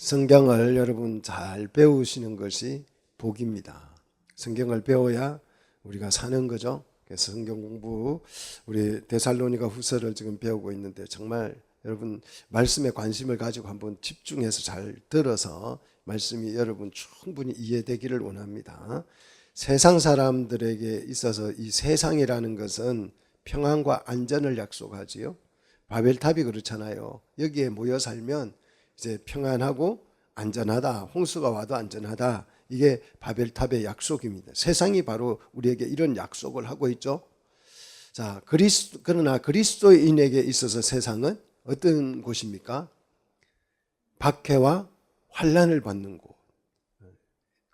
성경을 여러분 잘 배우시는 것이 복입니다. 성경을 배워야 우리가 사는 거죠. 그래서 성경 공부, 우리 데살로니가 후서를 지금 배우고 있는데 정말 여러분 말씀에 관심을 가지고 한번 집중해서 잘 들어서 말씀이 여러분 충분히 이해되기를 원합니다. 세상 사람들에게 있어서 이 세상이라는 것은 평안과 안전을 약속하지요. 바벨탑이 그렇잖아요. 여기에 모여 살면 이제 평안하고 안전하다. 홍수가 와도 안전하다. 이게 바벨탑의 약속입니다. 세상이 바로 우리에게 이런 약속을 하고 있죠. 자, 그러나 그리스도인에게 있어서 세상은 어떤 곳입니까? 박해와 환난을 받는 곳.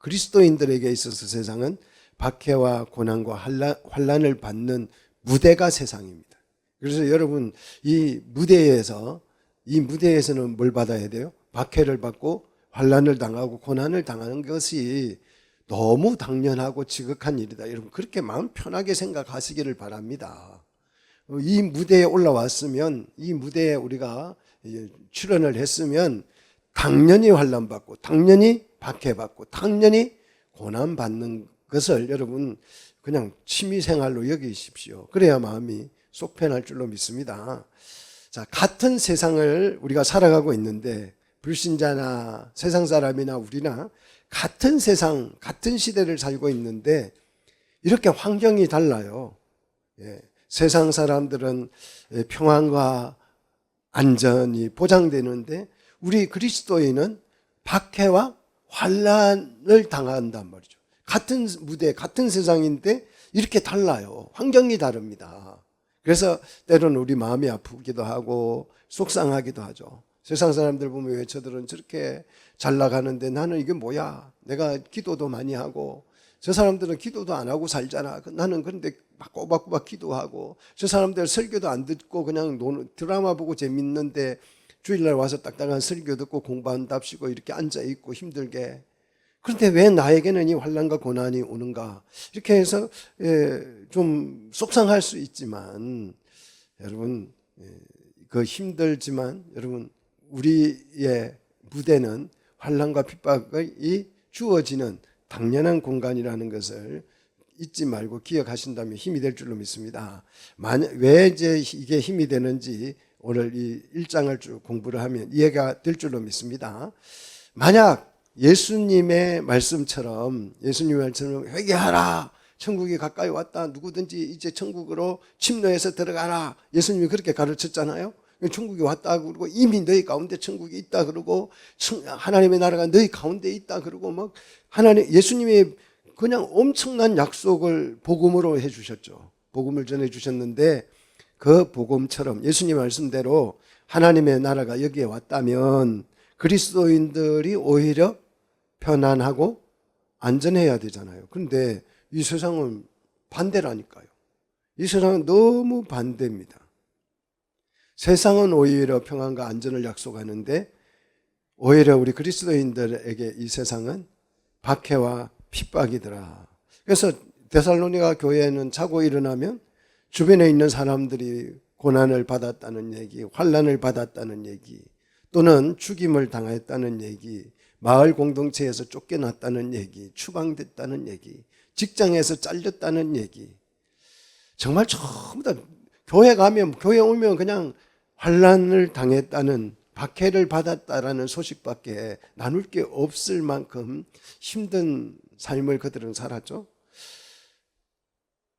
그리스도인들에게 있어서 세상은 박해와 고난과 환난을 받는 무대가 세상입니다. 그래서 여러분 이 무대에서는 뭘 받아야 돼요? 박해를 받고 환난을 당하고 고난을 당하는 것이 너무 당연하고 지극한 일이다. 여러분 그렇게 마음 편하게 생각하시기를 바랍니다. 이 무대에 올라왔으면, 이 무대에 우리가 출연을 했으면 당연히 환난받고 당연히 박해받고 당연히 고난받는 것을 여러분 그냥 취미생활로 여기십시오. 그래야 마음이 속 편할 줄로 믿습니다. 자, 같은 세상을 우리가 살아가고 있는데 불신자나 세상 사람이나 우리나 같은 세상, 같은 시대를 살고 있는데 이렇게 환경이 달라요. 세상 사람들은 평안과 안전이 보장되는데 우리 그리스도인은 박해와 환난을 당한단 말이죠. 같은 무대, 같은 세상인데 이렇게 달라요. 환경이 다릅니다. 그래서 때로는 우리 마음이 아프기도 하고 속상하기도 하죠. 세상 사람들 보면 왜 저들은 저렇게 잘 나가는데 나는 이게 뭐야? 내가 기도도 많이 하고 저 사람들은 기도도 안 하고 살잖아. 나는 그런데 막 꼬박꼬박 기도하고 저 사람들 설교도 안 듣고 그냥 드라마 보고 재밌는데 주일날 와서 딱딱한 설교 듣고 공부한답시고 이렇게 앉아있고 힘들게. 그런데 왜 나에게는 이 환난과 고난이 오는가? 이렇게 해서 좀 속상할 수 있지만 여러분 그 힘들지만 여러분 우리의 무대는 환난과 핍박이 주어지는 당연한 공간이라는 것을 잊지 말고 기억하신다면 힘이 될 줄로 믿습니다. 왜 이제 이게 힘이 되는지 오늘 이 1장을 쭉 공부를 하면 이해가 될 줄로 믿습니다. 만약 예수님의 말씀처럼 회개하라. 천국이 가까이 왔다. 누구든지 이제 천국으로 침노해서 들어가라. 예수님이 그렇게 가르쳤잖아요. 천국이 왔다 그러고 이미 너희 가운데 천국이 있다 그러고 하나님의 나라가 너희 가운데 있다 그러고 막 예수님이 그냥 엄청난 약속을 복음으로 해주셨죠. 복음을 전해주셨는데 그 복음처럼 예수님 말씀대로 하나님의 나라가 여기에 왔다면 그리스도인들이 오히려 편안하고 안전해야 되잖아요. 그런데 이 세상은 반대라니까요. 이 세상은 너무 반대입니다. 세상은 오히려 평안과 안전을 약속하는데 오히려 우리 그리스도인들에게 이 세상은 박해와 핍박이더라. 그래서 데살로니가 교회는 자고 일어나면 주변에 있는 사람들이 고난을 받았다는 얘기, 환난을 받았다는 얘기, 또는 죽임을 당했다는 얘기, 마을 공동체에서 쫓겨났다는 얘기, 추방됐다는 얘기, 직장에서 잘렸다는 얘기. 정말 전부 다 교회 오면 그냥 환난을 당했다는, 박해를 받았다라는 소식밖에 나눌 게 없을 만큼 힘든 삶을 그들은 살았죠.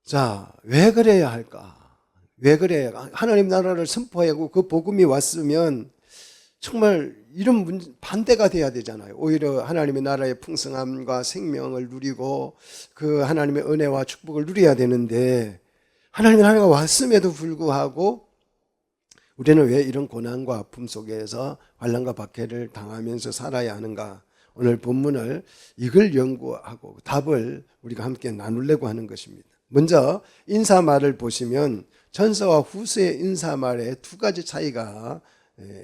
자, 왜 그래야 할까? 왜 그래야 할까? 하나님 나라를 선포하고 그 복음이 왔으면 정말 이런 반대가 돼야 되잖아요. 오히려 하나님의 나라의 풍성함과 생명을 누리고 그 하나님의 은혜와 축복을 누려야 되는데 하나님의 나라가 왔음에도 불구하고 우리는 왜 이런 고난과 아픔 속에서 환난과 박해를 당하면서 살아야 하는가? 오늘 본문을 이걸 연구하고 답을 우리가 함께 나누려고 하는 것입니다. 먼저 인사말을 보시면 전서와 후서의 인사말에 두 가지 차이가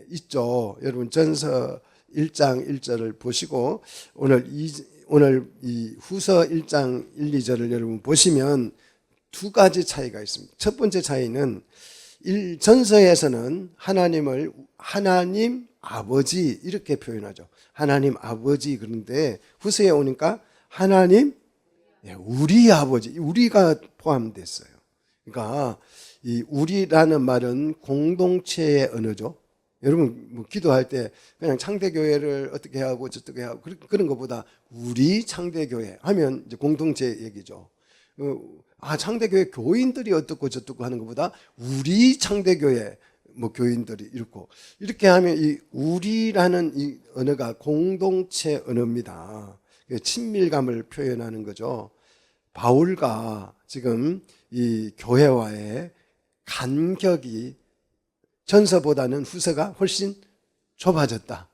있죠. 여러분 전서 1장 1절을 보시고 오늘 이 후서 1장 1, 2절을 여러분 보시면 두 가지 차이가 있습니다. 첫 번째 차이는 전서에서는 하나님 아버지 이렇게 표현하죠. 하나님 아버지. 그런데 후세에 오니까 하나님 우리 아버지, 우리가 포함됐어요. 그러니까 이 우리라는 말은 공동체의 언어죠. 여러분 뭐 기도할 때 그냥 창대교회를 어떻게 하고 저떻게 하고 그런 것보다 우리 창대교회 하면 이제 공동체 얘기죠. 창대교회 교인들이 어떻고 저떻고 하는 것보다 우리 창대교회 뭐 교인들이 이렇게 하면 이 우리라는 이 언어가 공동체 언어입니다. 친밀감을 표현하는 거죠. 바울과 지금 이 교회와의 간격이 전서보다는 후서가 훨씬 좁아졌다.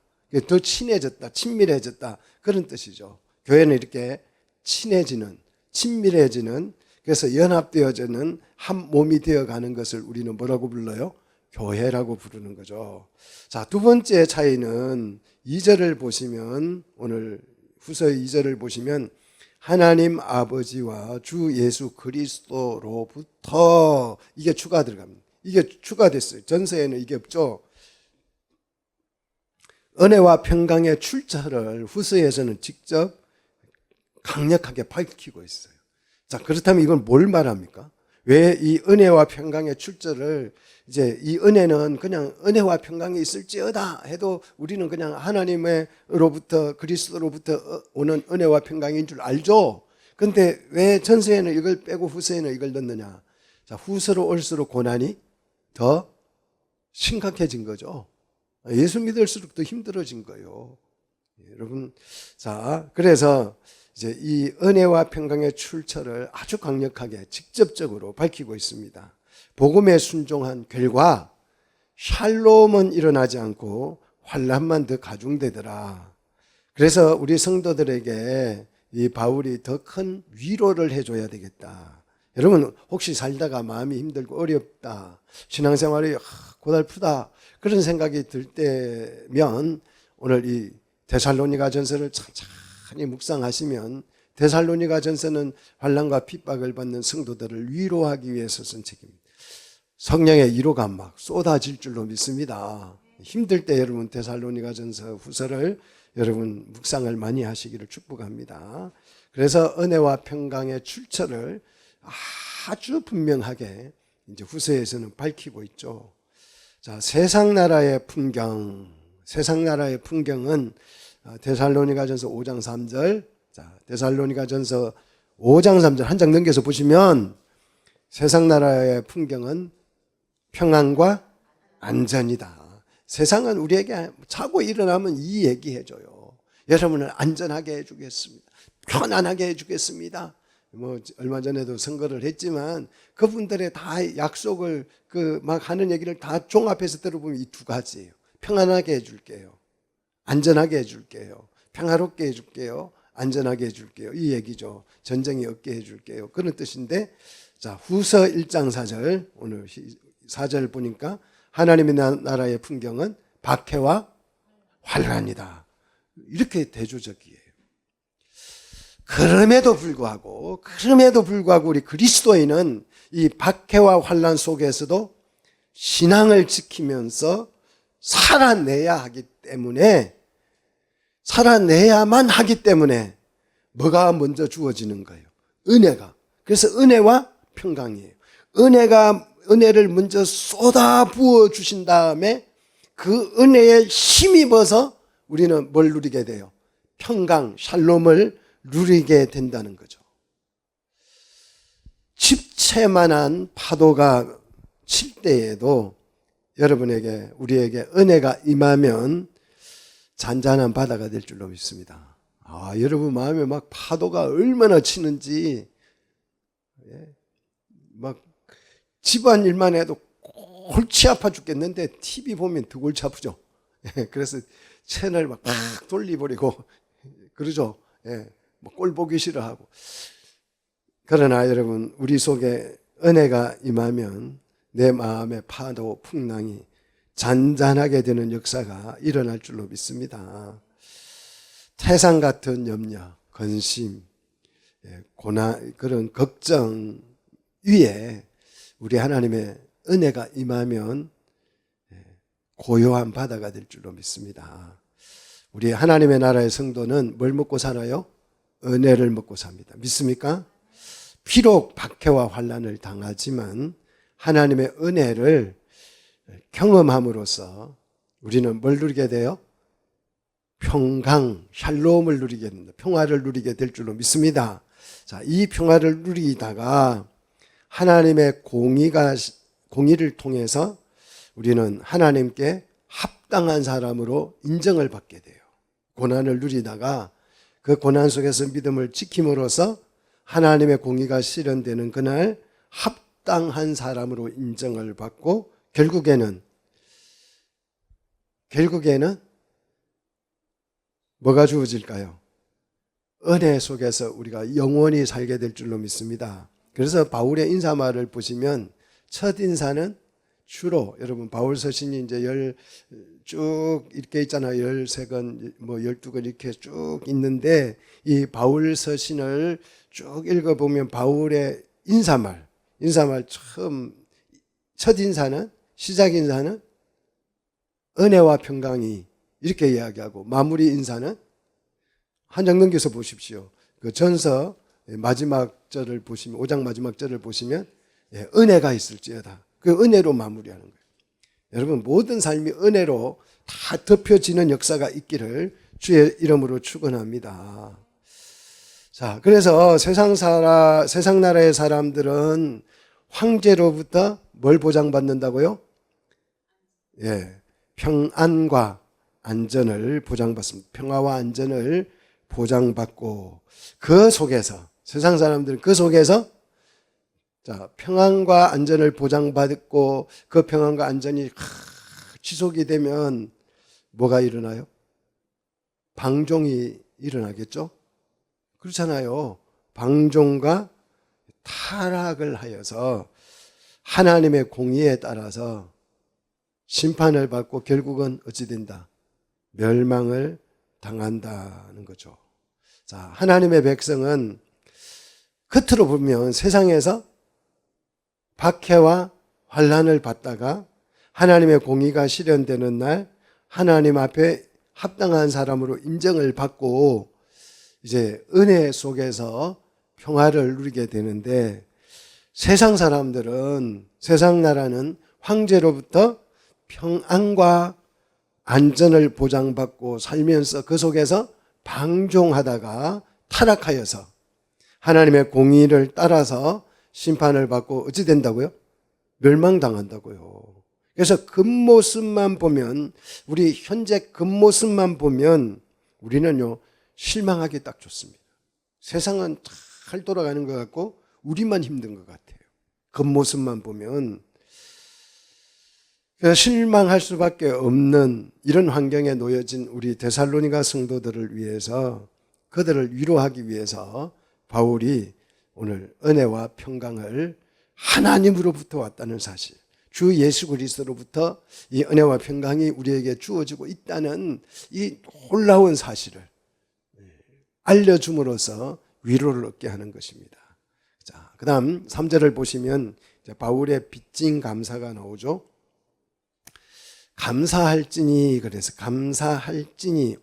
더 친해졌다. 친밀해졌다. 그런 뜻이죠. 교회는 이렇게 친해지는, 친밀해지는, 그래서 연합되어지는 한 몸이 되어가는 것을 우리는 뭐라고 불러요? 교회라고 부르는 거죠. 자, 두 번째 차이는 2절을 보시면, 오늘 후서의 2절을 보시면 하나님 아버지와 주 예수 그리스도로부터 이게 추가 들어갑니다. 이게 추가됐어요. 전서에는 이게 없죠. 은혜와 평강의 출처를 후서에서는 직접 강력하게 밝히고 있어요. 자, 그렇다면 이건 뭘 말합니까? 왜 이 은혜와 평강의 출처를 이제 이 은혜는 그냥 은혜와 평강이 있을지어다 해도 우리는 그냥 하나님으로부터 그리스도로부터 오는 은혜와 평강인 줄 알죠. 근데 왜 전서에는 이걸 빼고 후서에는 이걸 넣느냐? 자, 후서로 올수록 고난이 더 심각해진 거죠. 예수 믿을수록 더 힘들어진 거예요. 여러분, 자, 그래서 이제 이 은혜와 평강의 출처를 아주 강력하게 직접적으로 밝히고 있습니다. 복음에 순종한 결과 샬롬은 일어나지 않고 환난만 더 가중되더라. 그래서 우리 성도들에게 이 바울이 더 큰 위로를 해줘야 되겠다. 여러분 혹시 살다가 마음이 힘들고 어렵다, 신앙생활이 고달프다 그런 생각이 들 때면 오늘 이 데살로니가 전서를 천천히 묵상하시면, 데살로니가 전서는 환난과 핍박을 받는 성도들을 위로하기 위해서 쓴 책입니다. 성령의 위로가 막 쏟아질 줄로 믿습니다. 힘들 때 여러분 데살로니가 전서 후서를 여러분 묵상을 많이 하시기를 축복합니다. 그래서 은혜와 평강의 출처를 아주 분명하게 이제 후서에서는 밝히고 있죠. 자, 세상 나라의 풍경, 세상 나라의 풍경은 데살로니가전서 5장 3절, 자, 데살로니가전서 5장 3절 한 장 넘겨서 보시면 세상 나라의 풍경은 평안과 안전이다. 세상은 우리에게 자고 일어나면 이 얘기해줘요. 여러분을 안전하게 해주겠습니다. 편안하게 해주겠습니다. 뭐 얼마 전에도 선거를 했지만 그분들의 다 약속을 막 하는 얘기를 다 종합해서 들어보면 이 두 가지예요. 평안하게 해줄게요. 안전하게 해줄게요. 평화롭게 해줄게요. 안전하게 해줄게요. 이 얘기죠. 전쟁이 없게 해줄게요. 그런 뜻인데, 자, 후서 1장 4절, 오늘 4절 보니까 하나님의 나라의 풍경은 박해와 환란이다. 이렇게 대조적이에요. 그럼에도 불구하고 우리 그리스도인은 이 박해와 환란 속에서도 신앙을 지키면서 살아내야만 하기 때문에 뭐가 먼저 주어지는 거예요? 은혜가. 그래서 은혜와 평강이에요. 은혜를 먼저 쏟아 부어 주신 다음에 그 은혜에 힘입어서 우리는 뭘 누리게 돼요? 평강, 샬롬을 누리게 된다는 거죠. 집채만한 파도가 칠 때에도 여러분에게, 우리에게 은혜가 임하면 잔잔한 바다가 될 줄로 믿습니다. 여러분 마음에 막 파도가 얼마나 치는지, 막 집안일만 해도 골치 아파 죽겠는데 TV 보면 더 골치 아프죠. 그래서 채널 막 돌리버리고 그러죠. 꼴 보기 싫어하고. 그러나 여러분, 우리 속에 은혜가 임하면 내 마음의 파도, 풍랑이 잔잔하게 되는 역사가 일어날 줄로 믿습니다. 태산 같은 염려, 근심, 고난, 그런 걱정 위에 우리 하나님의 은혜가 임하면 고요한 바다가 될 줄로 믿습니다. 우리 하나님의 나라의 성도는 뭘 먹고 살아요? 은혜를 먹고 삽니다. 믿습니까? 비록 박해와 환난을 당하지만 하나님의 은혜를 경험함으로써 우리는 뭘 누리게 돼요? 평강, 샬롬을 누리게 됩니다. 평화를 누리게 될 줄로 믿습니다. 자, 이 평화를 누리다가 하나님의 공의를 통해서 우리는 하나님께 합당한 사람으로 인정을 받게 돼요. 고난을 누리다가 그 고난 속에서 믿음을 지킴으로써 하나님의 공의가 실현되는 그날 합당한 사람으로 인정을 받고 결국에는 뭐가 주어질까요? 은혜 속에서 우리가 영원히 살게 될 줄로 믿습니다. 그래서 바울의 인사말을 보시면 첫 인사는 주로 여러분 바울 서신이 이제 쭉 이렇게 있잖아요. 13권, 12권 이렇게 쭉 있는데 이 바울 서신을 쭉 읽어보면 바울의 인사말 처음 첫 인사는 시작 인사는 은혜와 평강이 이렇게 이야기하고 마무리 인사는 한 장 넘겨서 보십시오. 그 전서 마지막 절을 보시면 5장 마지막 절을 보시면 은혜가 있을지어다. 그 은혜로 마무리하는 거예요. 여러분 모든 삶이 은혜로 다 덮여지는 역사가 있기를 주의 이름으로 축원합니다. 자, 그래서 세상 나라의 사람들은 황제로부터 뭘 보장받는다고요? 평안과 안전을 보장받습니다. 평화와 안전을 보장받고 그 속에서 세상 사람들은 그 속에서 자, 평안과 안전을 보장받고 그 평안과 안전이 지속이 되면 뭐가 일어나요? 방종이 일어나겠죠? 그렇잖아요. 방종과 타락을 하여서 하나님의 공의에 따라서 심판을 받고 결국은 어찌 된다? 멸망을 당한다는 거죠. 자, 하나님의 백성은 겉으로 보면 세상에서 박해와 환난을 받다가 하나님의 공의가 실현되는 날 하나님 앞에 합당한 사람으로 인정을 받고 이제 은혜 속에서 평화를 누리게 되는데 세상 사람들은 세상 나라는 황제로부터 평안과 안전을 보장받고 살면서 그 속에서 방종하다가 타락하여서 하나님의 공의를 따라서 심판을 받고 어찌 된다고요? 멸망당한다고요. 그래서 겉모습만 보면 우리 현재 겉모습만 보면 우리는요 실망하기 딱 좋습니다. 세상은 잘 돌아가는 것 같고 우리만 힘든 것 같아요. 겉모습만 보면 그래서 실망할 수밖에 없는 이런 환경에 놓여진 우리 데살로니가 성도들을 위해서 그들을 위로하기 위해서 바울이 오늘 은혜와 평강을 하나님으로부터 왔다는 사실, 주 예수 그리스도로부터 이 은혜와 평강이 우리에게 주어지고 있다는 이 놀라운 사실을 알려줌으로써 위로를 얻게 하는 것입니다. 자, 그 다음 3절을 보시면 바울의 빚진 감사가 나오죠. 감사할지니, 그래서 감사할지니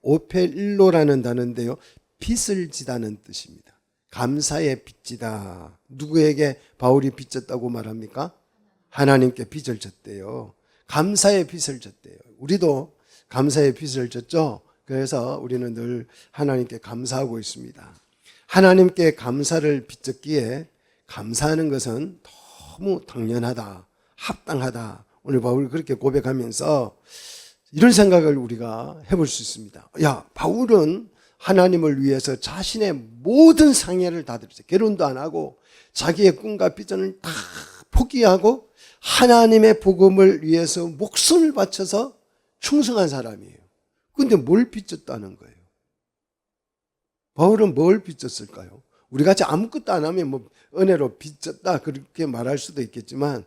오페일로라는 단어인데요, 빚을 지다는 뜻입니다. 감사의 빚지다. 누구에게 바울이 빚졌다고 말합니까? 하나님께 빚을 졌대요. 감사의 빚을 졌대요. 우리도 감사의 빚을 졌죠. 그래서 우리는 늘 하나님께 감사하고 있습니다. 하나님께 감사를 빚졌기에 감사하는 것은 너무 당연하다, 합당하다. 오늘 바울이 그렇게 고백하면서 이런 생각을 우리가 해볼 수 있습니다. 야, 바울은 하나님을 위해서 자신의 모든 상해를 다 드렸어요. 결혼도 안 하고 자기의 꿈과 비전을 다 포기하고 하나님의 복음을 위해서 목숨을 바쳐서 충성한 사람이에요. 그런데 뭘 빚졌다는 거예요? 바울은 뭘 빚졌을까요? 우리같이 아무것도 안 하면 뭐 은혜로 빚졌다 그렇게 말할 수도 있겠지만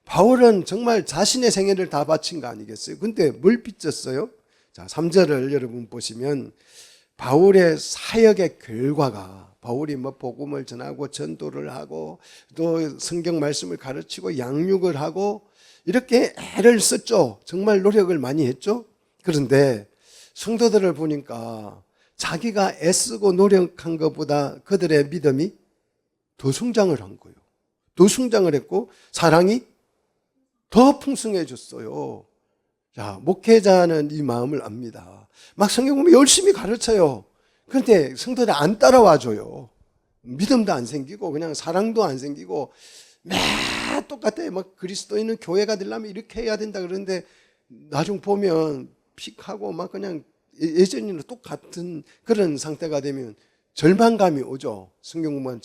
바울은 정말 자신의 생애를 다 바친 거 아니겠어요? 근데 뭘 빚졌어요? 자, 3절을 여러분 보시면 바울의 사역의 결과가, 바울이 뭐 복음을 전하고 전도를 하고 또 성경 말씀을 가르치고 양육을 하고 이렇게 애를 썼죠. 정말 노력을 많이 했죠. 그런데 성도들을 보니까 자기가 애쓰고 노력한 것보다 그들의 믿음이 더 성장을 한 거예요. 더 성장을 했고 사랑이 더 풍성해졌어요. 자, 목회자는 이 마음을 압니다. 막 성경 보면 열심히 가르쳐요. 그런데 성도들 안 따라와줘요. 믿음도 안 생기고 그냥 사랑도 안 생기고 매 똑같아요. 막 그리스도인은 교회가 되려면 이렇게 해야 된다 그러는데 나중 보면 픽하고 막 그냥 예전이랑 똑같은 그런 상태가 되면 절망감이 오죠. 성경 보면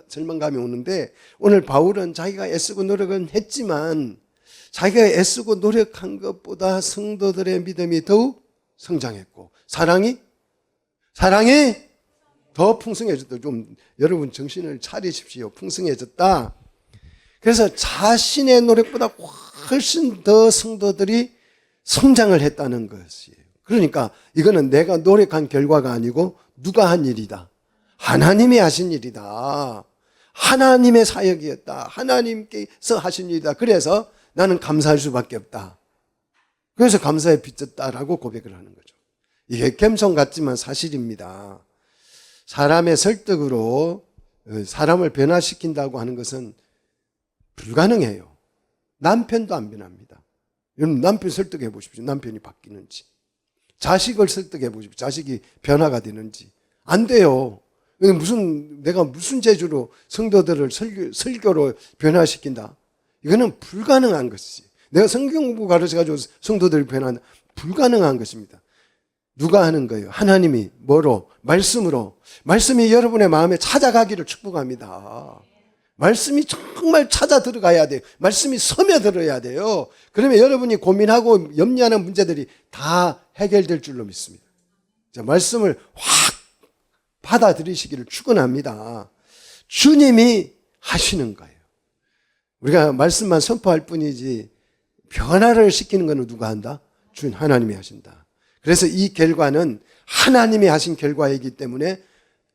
절망감이 오는데 오늘 바울은 자기가 애쓰고 노력은 했지만 자기가 애쓰고 노력한 것보다 성도들의 믿음이 더욱 성장했고 사랑이 더 풍성해졌다. 좀 여러분 정신을 차리십시오. 풍성해졌다. 그래서 자신의 노력보다 훨씬 더 성도들이 성장을 했다는 것이에요. 그러니까 이거는 내가 노력한 결과가 아니고 누가 한 일이다. 하나님이 하신 일이다. 하나님의 사역이었다. 하나님께서 하신 일이다. 그래서 나는 감사할 수밖에 없다. 그래서 감사에 빚졌다라고 고백을 하는 거죠. 이게 겸손 같지만 사실입니다. 사람의 설득으로 사람을 변화시킨다고 하는 것은 불가능해요. 남편도 안 변합니다. 여러분 남편 설득해 보십시오. 남편이 바뀌는지. 자식을 설득해 보십시오. 자식이 변화가 되는지. 안 돼요. 내가 무슨 재주로 성도들을 설교로 변화시킨다. 이거는 불가능한 것이지. 내가 성경 공부 가르쳐가지고 성도들을 변화한다. 불가능한 것입니다. 누가 하는 거예요? 하나님이 뭐로? 말씀으로. 말씀이 여러분의 마음에 찾아가기를 축복합니다. 말씀이 정말 찾아 들어가야 돼요. 말씀이 스며들어야 돼요. 그러면 여러분이 고민하고 염려하는 문제들이 다 해결될 줄로 믿습니다. 자, 말씀을 확 받아들이시기를 축원합니다. 주님이 하시는 거예요. 우리가 말씀만 선포할 뿐이지 변화를 시키는 것은 누가 한다? 주님 하나님이 하신다. 그래서 이 결과는 하나님이 하신 결과이기 때문에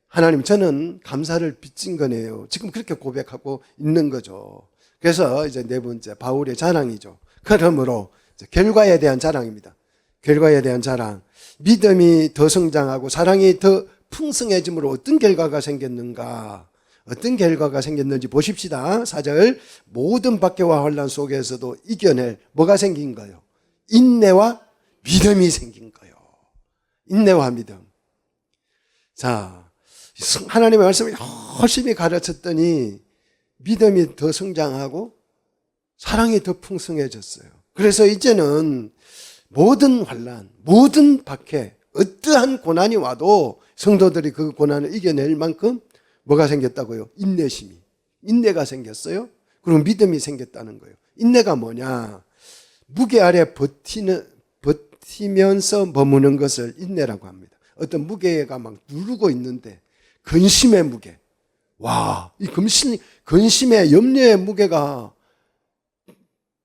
하나님 저는 감사를 빚진 거네요. 지금 그렇게 고백하고 있는 거죠. 그래서 이제 네 번째 바울의 자랑이죠. 그러므로 결과에 대한 자랑입니다. 결과에 대한 자랑. 믿음이 더 성장하고 사랑이 더 풍성해짐으로 어떤 결과가 생겼는가? 어떤 결과가 생겼는지 보십시다. 4절 모든 박해와 환난 속에서도 이겨낼 뭐가 생긴 거예요? 인내와 믿음이 생긴 거예요. 인내와 믿음. 자, 하나님의 말씀을 열심히 가르쳤더니 믿음이 더 성장하고 사랑이 더 풍성해졌어요. 그래서 이제는 모든 환난, 모든 박해, 어떠한 고난이 와도 성도들이 그 고난을 이겨낼 만큼 뭐가 생겼다고요? 인내심이. 인내가 생겼어요. 그리고 믿음이 생겼다는 거예요. 인내가 뭐냐? 무게 아래 버티면서 머무는 것을 인내라고 합니다. 어떤 무게가 막 누르고 있는데 근심의 무게. 와, 이 근심의 염려의 무게가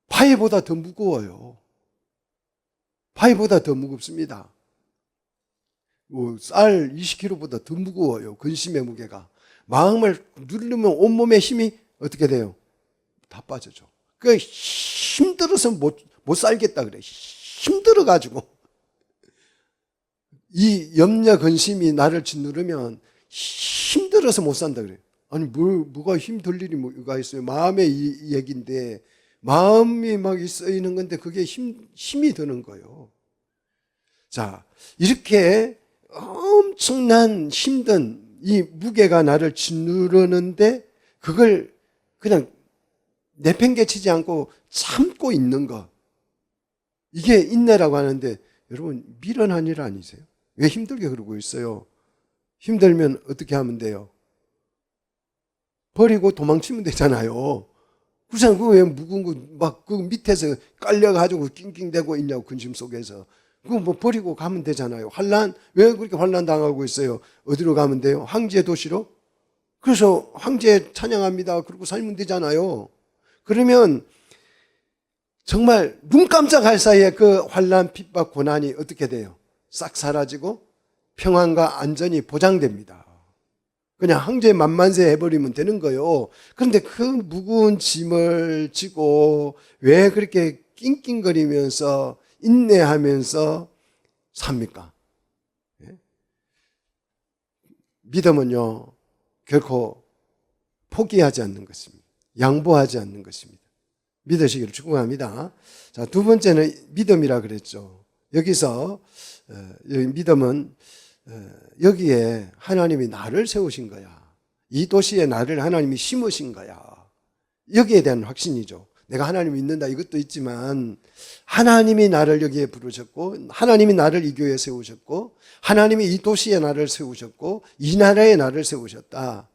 파이보다 더 무거워요. 파이보다 더 무겁습니다. 쌀 20kg보다 더 무거워요. 근심의 무게가. 마음을 누르면 온몸의 힘이 어떻게 돼요? 다 빠져죠. 그 힘들어서 못 살겠다 그래. 힘들어가지고. 이 염려 근심이 나를 짓누르면 힘들어서 못 산다 그래요. 아니 뭐가 힘들 일이 뭐가 있어요. 마음의 이 얘기인데 마음이 막 쓰이는 건데 그게 힘이 드는 거예요. 자, 이렇게 엄청난 힘든 이 무게가 나를 짓누르는데 그걸 그냥 내팽개치지 않고 참고 있는 것. 이게 인내라고 하는데 여러분 미련한 일 아니세요? 왜 힘들게 그러고 있어요? 힘들면 어떻게 하면 돼요? 버리고 도망치면 되잖아요. 그렇잖아요. 그거 왜 무거운 거 막 그 밑에서 깔려가지고 낑낑대고 있냐고 근심 속에서. 그거 뭐 버리고 가면 되잖아요. 환난 왜 그렇게 환난 당하고 있어요? 어디로 가면 돼요? 황제 도시로? 그래서 황제 찬양합니다. 그러고 살면 되잖아요. 그러면 정말 눈 깜짝할 사이에 그 환난, 핍박, 고난이 어떻게 돼요? 싹 사라지고 평안과 안전이 보장됩니다. 그냥 황제 만만세 해버리면 되는 거요. 그런데 그 무거운 짐을 지고 왜 그렇게 낑낑거리면서 인내하면서 삽니까? 예? 믿음은요, 결코 포기하지 않는 것입니다. 양보하지 않는 것입니다. 믿으시기를 축복합니다. 자, 두 번째는 믿음이라 그랬죠. 여기서 믿음은 여기에 하나님이 나를 세우신 거야. 이 도시에 나를 하나님이 심으신 거야. 여기에 대한 확신이죠. 내가 하나님을 믿는다 이것도 있지만 하나님이 나를 여기에 부르셨고 하나님이 나를 이 교회에 세우셨고 하나님이 이 도시에 나를 세우셨고 이 나라에 나를 세우셨다.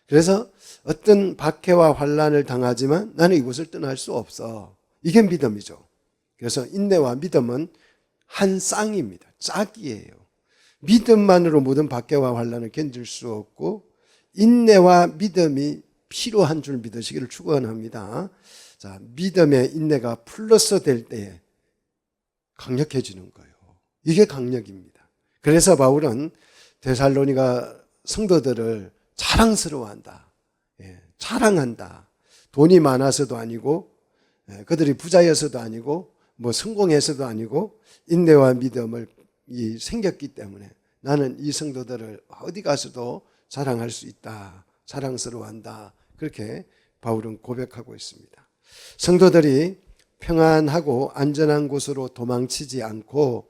그래서 어떤 박해와 환난을 당하지만 나는 이곳을 떠날 수 없어. 이게 믿음이죠. 그래서 인내와 믿음은 한 쌍입니다. 짝이에요. 믿음만으로 모든 박해와 환난을 견딜 수 없고 인내와 믿음이 필요한 줄 믿으시기를 축원합니다. 자, 믿음의 인내가 플러스 될 때에 강력해지는 거예요. 이게 강력입니다. 그래서 바울은 데살로니가 성도들을 자랑스러워한다. 자랑한다. 돈이 많아서도 아니고 그들이 부자여서도 아니고 뭐 성공해서도 아니고 인내와 믿음을 생겼기 때문에 나는 이 성도들을 어디 가서도 자랑할 수 있다. 자랑스러워한다. 그렇게 바울은 고백하고 있습니다. 성도들이 평안하고 안전한 곳으로 도망치지 않고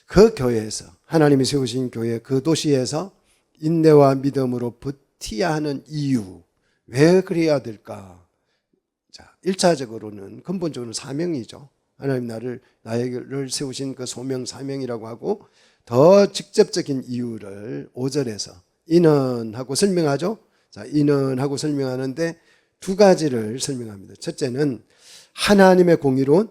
그 교회에서 하나님이 세우신 교회 그 도시에서 인내와 믿음으로 버티야 하는 이유 왜 그래야 될까? 자, 1차적으로는 근본적으로는 사명이죠. 하나님 나를 세우신 그 소명 사명이라고 하고 더 직접적인 이유를 5절에서 이는 하고 설명하죠. 자, 이는 하고 설명하는데 두 가지를 설명합니다. 첫째는 하나님의 공의로운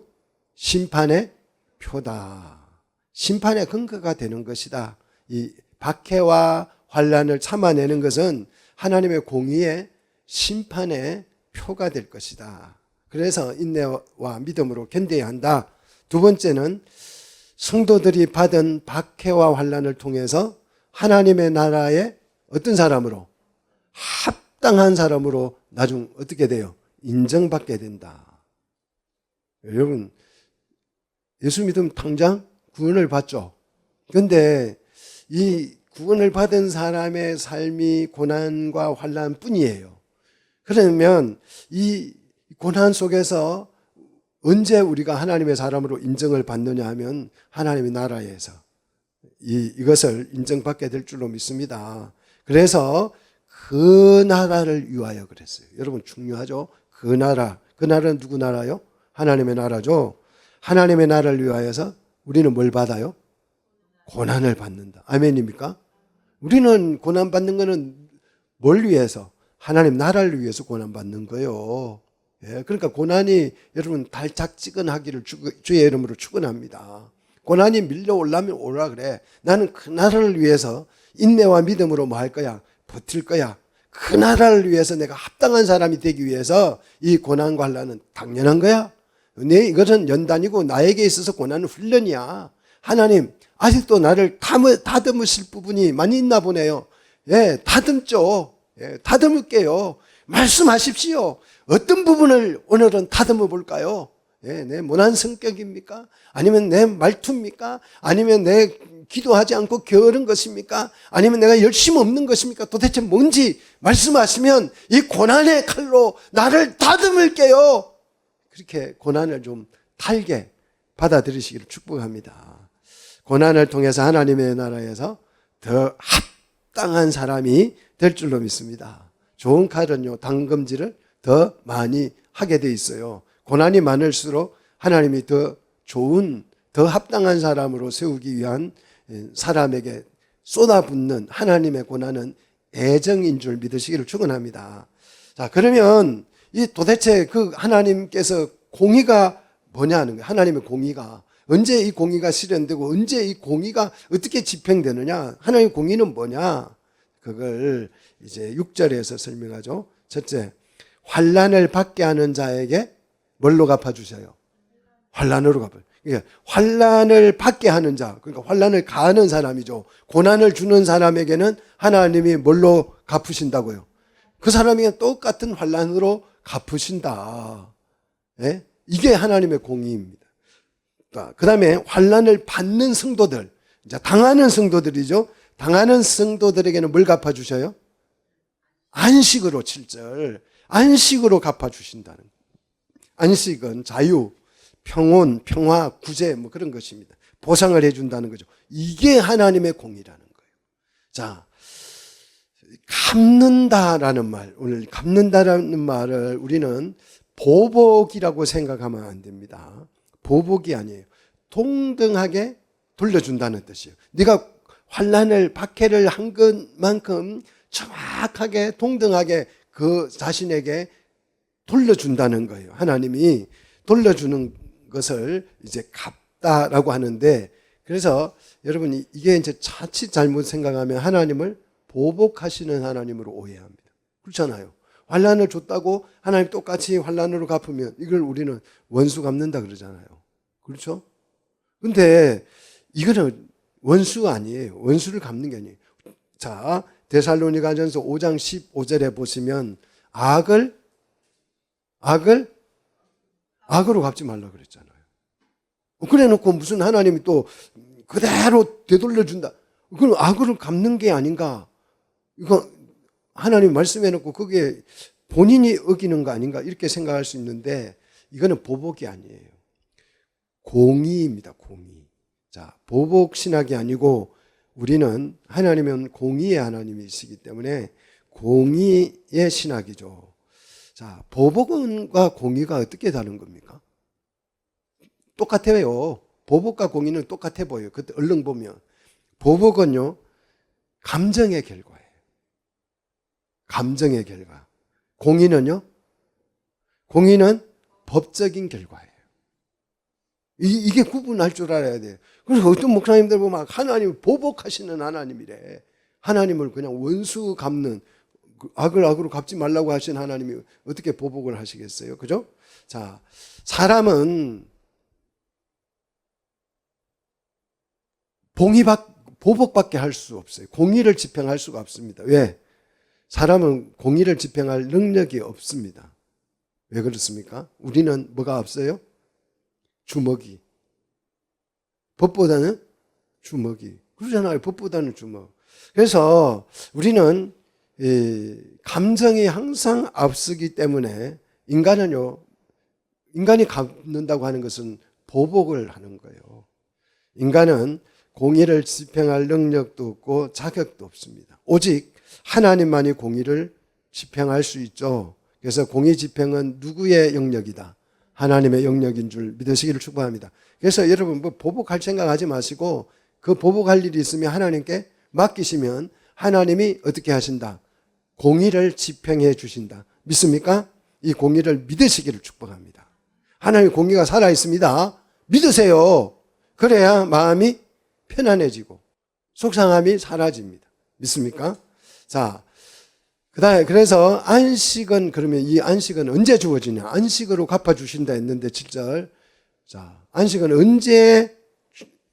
심판의 표다. 심판의 근거가 되는 것이다. 이 박해와 환난을 참아내는 것은 하나님의 공의의 심판의 표가 될 것이다. 그래서 인내와 믿음으로 견뎌야 한다. 두 번째는 성도들이 받은 박해와 환난을 통해서 하나님의 나라의 어떤 사람으로 합당한 사람으로 나중 어떻게 돼요? 인정받게 된다. 여러분 예수 믿으면 당장 구원을 받죠. 그런데 이 구원을 받은 사람의 삶이 고난과 환난뿐이에요. 그러면 이 고난 속에서 언제 우리가 하나님의 사람으로 인정을 받느냐 하면 하나님의 나라에서 이것을 인정받게 될 줄로 믿습니다. 그래서 그 나라를 위하여 그랬어요. 여러분 중요하죠? 그 나라는 누구 나라요? 하나님의 나라죠. 하나님의 나라를 위하여서 우리는 뭘 받아요? 고난을 받는다. 아멘입니까? 우리는 고난받는 것은 뭘 위해서? 하나님 나라를 위해서 고난받는 거예요. 예, 그러니까 고난이 여러분 달짝지근하기를 주의 이름으로 축원합니다. 고난이 밀려오려면 오라 그래. 나는 그 나라를 위해서 인내와 믿음으로 뭐 할 거야? 버틸 거야. 그 나라를 위해서 내가 합당한 사람이 되기 위해서 이 고난과 환난은 당연한 거야. 이것은 연단이고 나에게 있어서 고난은 훈련이야. 하나님 아직도 나를 다듬으실 부분이 많이 있나 보네요. 예, 다듬죠. 예, 다듬을게요. 말씀하십시오. 어떤 부분을 오늘은 다듬어 볼까요? 예, 내 모난 성격입니까? 아니면 내 말투입니까? 아니면 내 기도하지 않고 게으른 것입니까? 아니면 내가 열심 없는 것입니까? 도대체 뭔지 말씀하시면 이 고난의 칼로 나를 다듬을게요. 그렇게 고난을 좀 달게 받아들이시기를 축복합니다. 고난을 통해서 하나님의 나라에서 더 합당한 사람이 될 줄로 믿습니다. 좋은 칼은요, 당금질을 더 많이 하게 돼 있어요. 고난이 많을수록 하나님이 더 좋은, 더 합당한 사람으로 세우기 위한 사람에게 쏟아붓는 하나님의 고난은 애정인 줄 믿으시기를 축원합니다. 자, 그러면 이 도대체 그 하나님께서 공의가 뭐냐는 거예요. 하나님의 공의가 언제 이 공의가 실현되고 언제 이 공의가 어떻게 집행되느냐? 하나님의 공의는 뭐냐? 그걸 이제 6절에서 설명하죠. 첫째, 환난을 받게 하는 자에게 뭘로 갚아주세요? 환난으로 갚아요. 그러니까 환난을 받게 하는 자, 그러니까 환난을 가하는 사람이죠. 고난을 주는 사람에게는 하나님이 뭘로 갚으신다고요? 그 사람에게 똑같은 환난으로 갚으신다. 예? 이게 하나님의 공의입니다. 그 다음에 환난을 받는 성도들, 이제 당하는 성도들이죠. 당하는 성도들에게는 뭘 갚아주셔요? 안식으로 7절. 안식으로 갚아주신다는 거예요. 안식은 자유, 평온, 평화, 구제 뭐 그런 것입니다. 보상을 해준다는 거죠. 이게 하나님의 공의라는 거예요. 자, 갚는다라는 말, 오늘 갚는다라는 말을 우리는 보복이라고 생각하면 안 됩니다. 보복이 아니에요. 동등하게 돌려준다는 뜻이에요. 네가 환난을 박해를 한 것만큼 정확하게 동등하게 그 자신에게 돌려준다는 거예요. 하나님이 돌려주는 것을 이제 갚다라고 하는데, 그래서 여러분 이게 이제 자칫 잘못 생각하면 하나님을 보복하시는 하나님으로 오해합니다. 그렇잖아요. 환난을 줬다고 하나님 똑같이 환난으로 갚으면 이걸 우리는 원수 갚는다 그러잖아요. 그렇죠? 근데 이거는 원수가 아니에요. 원수를 갚는 게 아니에요. 자, 데살로니가전서 5장 15절에 보시면 악을 악으로 갚지 말라 그랬잖아요. 그래 놓고 무슨 하나님이 또 그대로 되돌려 준다. 그건 악으로 갚는 게 아닌가? 이거 하나님 말씀해 놓고 그게 본인이 어기는 거 아닌가? 이렇게 생각할 수 있는데 이거는 보복이 아니에요. 공의입니다. 공의. 자, 보복 신학이 아니고 우리는 하나님은 공의의 하나님이시기 때문에 공의의 신학이죠. 자, 보복과 공의가 어떻게 다른 겁니까? 똑같아요. 보복과 공의는 똑같아 보여요. 그때 얼른 보면. 보복은요, 감정의 결과예요. 감정의 결과. 공의는요, 공의는 법적인 결과예요. 이게 구분할 줄 알아야 돼요. 그래서 어떤 목사님들 보면 하나님을 보복하시는 하나님이래. 하나님을 그냥 원수 갚는, 악을 악으로 갚지 말라고 하신 하나님이 어떻게 보복을 하시겠어요? 그죠? 자, 사람은 보복밖에 할 수 없어요. 공의를 집행할 수가 없습니다. 왜? 사람은 공의를 집행할 능력이 없습니다. 왜 그렇습니까? 우리는 뭐가 없어요? 주먹이. 법보다는 주먹이. 그러잖아요. 법보다는 주먹. 그래서 우리는 감정이 항상 앞서기 때문에 인간이 갚는다고 하는 것은 보복을 하는 거예요. 인간은 공의를 집행할 능력도 없고 자격도 없습니다. 오직 하나님만이 공의를 집행할 수 있죠. 그래서 공의 집행은 누구의 영역이다? 하나님의 영역인 줄 믿으시기를 축복합니다. 그래서 여러분 뭐 보복할 생각하지 마시고 그 보복할 일이 있으면 하나님께 맡기시면 하나님이 어떻게 하신다? 공의를 집행해 주신다. 믿습니까? 이 공의를 믿으시기를 축복합니다. 하나님의 공의가 살아있습니다. 믿으세요. 그래야 마음이 편안해지고 속상함이 사라집니다. 믿습니까? 자, 그래서 안식은, 그러면 이 안식은 언제 주어지냐? 안식으로 갚아주신다 했는데 7절. 자, 안식은 언제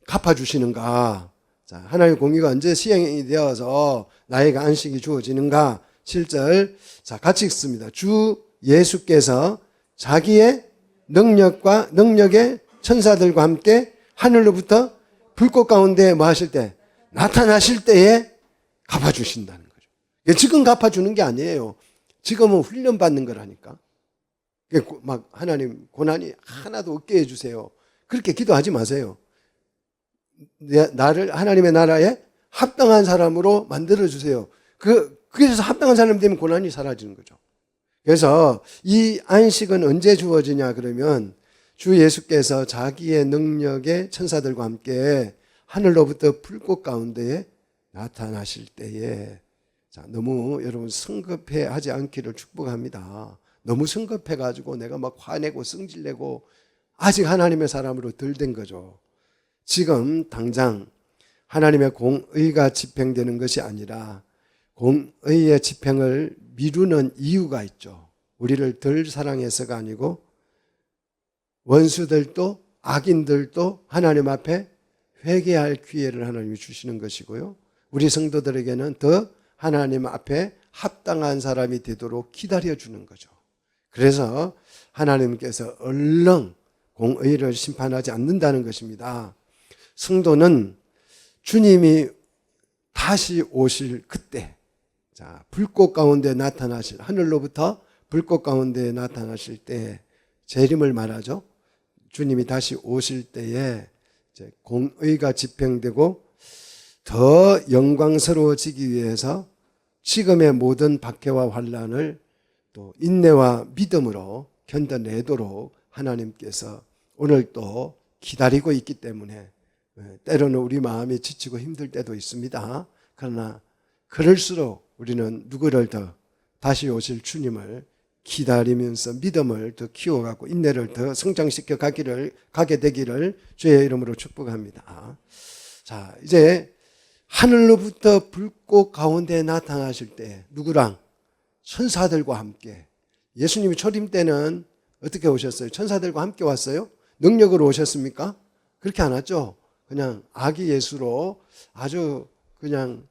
갚아주시는가? 자, 하나님의 공의가 언제 시행이 되어서 나에게 안식이 주어지는가? 7절. 자, 같이 읽습니다. 주 예수께서 자기의 능력의 천사들과 함께 하늘로부터 불꽃 가운데 뭐 하실 때? 나타나실 때에 갚아주신다는 거죠. 지금 갚아주는 게 아니에요. 지금은 훈련받는 거라니까. 막 하나님 고난이 하나도 없게 해주세요. 그렇게 기도하지 마세요. 나를 하나님의 나라에 합당한 사람으로 만들어주세요. 그래서 합당한 사람 되면 고난이 사라지는 거죠. 그래서 이 안식은 언제 주어지냐 그러면 주 예수께서 자기의 능력의 천사들과 함께 하늘로부터 불꽃 가운데에 나타나실 때에, 자, 너무 여러분 성급해 하지 않기를 축복합니다. 너무 성급해가지고 내가 막 화내고 성질내고 아직 하나님의 사람으로 덜 된 거죠. 지금 당장 하나님의 공의가 집행되는 것이 아니라 공의의 집행을 미루는 이유가 있죠. 우리를 덜 사랑해서가 아니고 원수들도 악인들도 하나님 앞에 회개할 기회를 하나님이 주시는 것이고요. 우리 성도들에게는 더 하나님 앞에 합당한 사람이 되도록 기다려주는 거죠. 그래서 하나님께서 얼른 공의를 심판하지 않는다는 것입니다. 성도는 주님이 다시 오실 그때, 자, 불꽃 가운데 나타나실, 하늘로부터 불꽃 가운데 나타나실 때 재림을 말하죠. 주님이 다시 오실 때에 이제 공의가 집행되고 더 영광스러워지기 위해서 지금의 모든 박해와 환난을 또 인내와 믿음으로 견뎌내도록 하나님께서 오늘 또 기다리고 있기 때문에 때로는 우리 마음이 지치고 힘들 때도 있습니다. 그러나 그럴수록 우리는 누구를 더 다시 오실 주님을 기다리면서 믿음을 더 키워가고 인내를 더 성장시켜 가게 되기를 주의 이름으로 축복합니다. 자, 이제 하늘로부터 불꽃 가운데 나타나실 때 누구랑? 천사들과 함께. 예수님이 초림 때는 어떻게 오셨어요? 천사들과 함께 왔어요? 능력으로 오셨습니까? 그렇게 안 왔죠. 그냥 아기 예수로 아주 그냥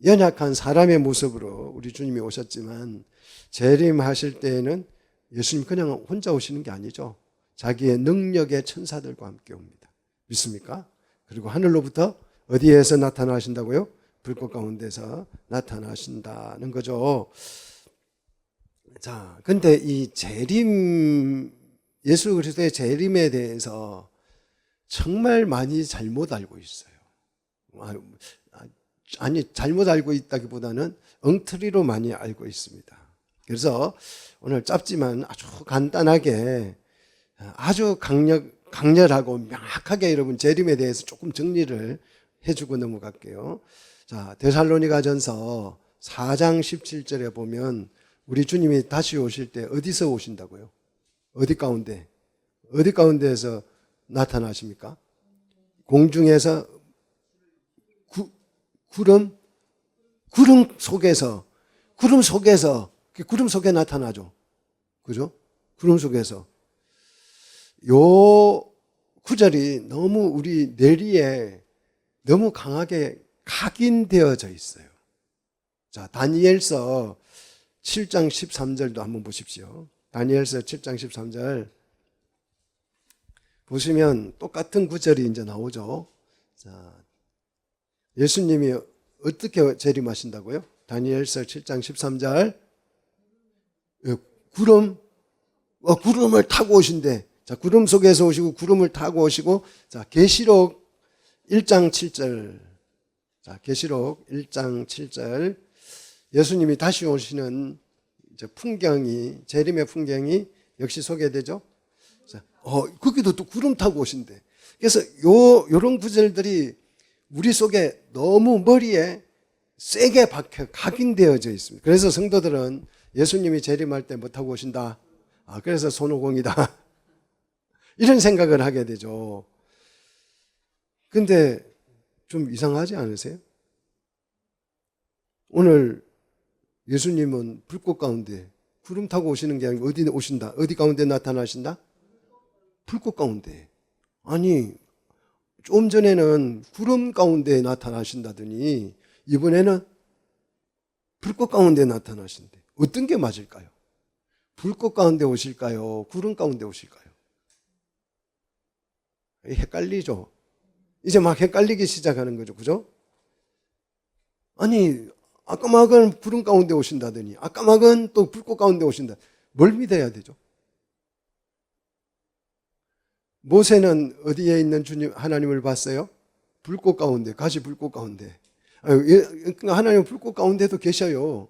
연약한 사람의 모습으로 우리 주님이 오셨지만 재림하실 때에는 예수님 그냥 혼자 오시는 게 아니죠. 자기의 능력의 천사들과 함께 옵니다. 믿습니까? 그리고 하늘로부터 어디에서 나타나신다고요? 불꽃 가운데서 나타나신다는 거죠. 자, 근데 이 재림, 예수 그리스도의 재림에 대해서 정말 많이 잘못 알고 있어요. 아니, 잘못 알고 있다기보다는 엉터리로 많이 알고 있습니다. 그래서 오늘 짧지만 아주 간단하게 아주 강렬하고 명확하게 여러분 재림에 대해서 조금 정리를 해주고 넘어갈게요. 자, 데살로니가전서 4장 17절에 보면 우리 주님이 다시 오실 때 어디서 오신다고요? 어디 가운데? 어디 가운데에서 나타나십니까? 공중에서 구름 속에서 구름 속에 나타나죠. 그죠? 구름 속에서. 요 구절이 너무 우리 뇌리에 너무 강하게 각인되어져 있어요. 자, 다니엘서 7장 13절도 한번 보십시오. 다니엘서 7장 13절 보시면 똑같은 구절이 이제 나오죠. 자, 예수님이 어떻게 재림하신다고요? 다니엘서 7장 13절 구름을 타고 오신대. 자, 구름 속에서 오시고 구름을 타고 오시고, 자, 계시록 1장 7절. 자, 계시록 1장 7절. 예수님이 다시 오시는 이제 풍경이, 재림의 풍경이 역시 소개되죠. 자, 거기도 또 구름 타고 오신대. 그래서 요런 구절들이 우리 속에 너무 머리에 세게 각인되어져 있습니다. 그래서 성도들은 예수님이 재림할 때 뭐 타고 오신다? 그래서 손오공이다. 이런 생각을 하게 되죠. 근데 좀 이상하지 않으세요? 오늘 예수님은 불꽃 가운데 구름 타고 오시는 게 아니고 어디 오신다? 어디 가운데 나타나신다? 불꽃 가운데. 아니, 좀 전에는 구름 가운데 나타나신다더니 이번에는 불꽃 가운데 나타나신대. 어떤 게 맞을까요? 불꽃 가운데 오실까요? 구름 가운데 오실까요? 헷갈리죠? 이제 막 헷갈리기 시작하는 거죠. 그죠? 아니, 아까막은 구름 가운데 오신다더니 아까막은 또 불꽃 가운데 오신다. 뭘 믿어야 되죠? 모세는 어디에 있는 주님 하나님을 봤어요? 불꽃 가운데, 가시 불꽃 가운데. 하나님은 불꽃 가운데도 계셔요.